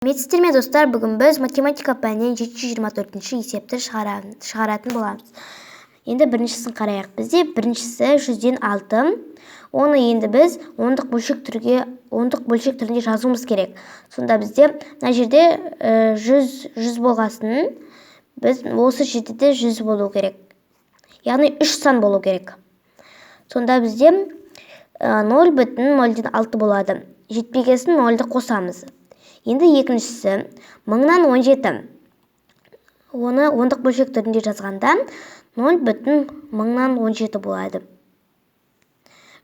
Сәлеметсіздер ме достар, бүгін біз математика пәнінен 724-ші есепті шығаратын боламыз. Енді біріншісін қарайық. Бізде біріншісі 100-ден 6. Оны енді біз ондық бөлшек түрінде жазуымыз керек. Сонда бізде мына жерде 100 болғасын, біз осы жерде 100 болу керек. Яғни 3 сан болу керек. Сонда бізде 0,0-ден 6 болады. Жетпегесін 0-ды қосамыз. Енді екіншісі 1017. Оны ондық бөлшек түрінде жазғанда 0,1017 болады.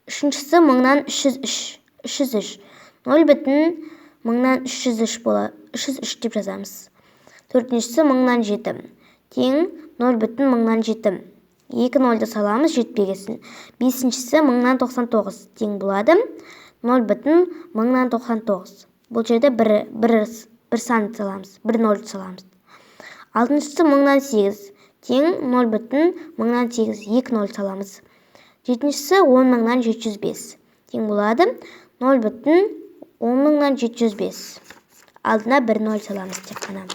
Үшіншісі 303. 0,303 болады. 303 деп жазамыз. Төртіншісі 1007. Тең 0,1007. 2 0-ды саламыз жетпегесін. Бесіншісі 1099. Тең болады 0,1099. Бұл жерде бір сан саламыз, бір 0 саламыз. Алтыншысы 1008. Тең 0,1008. 2 0 саламыз. Жетіншісі 10,705. Тең болады 0,10,705. Алдына бір 0 саламыз тек қана.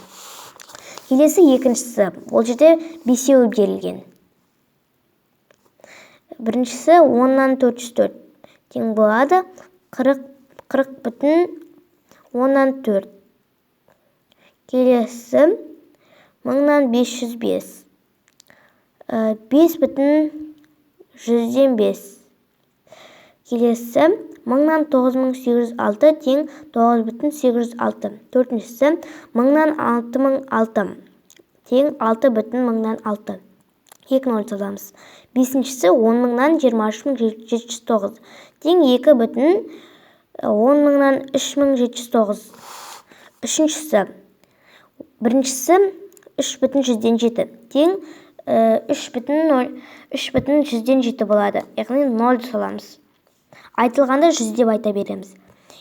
Келесі екіншісі. Бұл жерде бесеуі берілген. Біріншісі 10,404. Тең болады 40,14. Келесі 10,505. 5,105. Келесі 10,9806. Тең 9,806. Төртіншісі 10,6006. Тең 6,1006. 2 0 саламыз. Бесіншісі 10,23,709. Тең 2,10,3709. Үшіншісі, біріншісі 3,107. Тең 3,107 болады. Яғни 0 саламыз. Айтылғанда 100 деп айта береміз.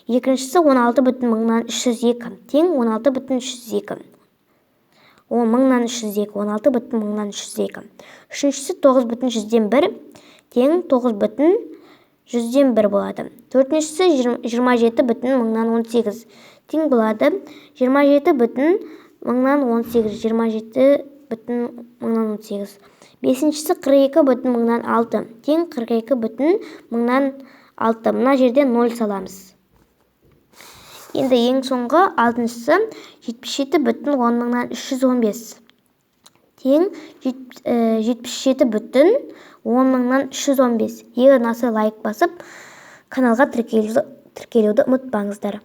Екіншісі 16,302. Тең 16,302. 16,302. Үшіншісі 9,101. Тең 9,101 болады. Төртіншісі 27,18. Тең болады 27,18. 27,18. Бесіншісі 42,6. Тең 42,6. Мына жерде 0 саламыз. Енді ең соңғы алтыншысы 77,10,315. Тең 77,10,315. Егер ұнаса лайк басып, каналға тіркелуді ұмытпаңыздар.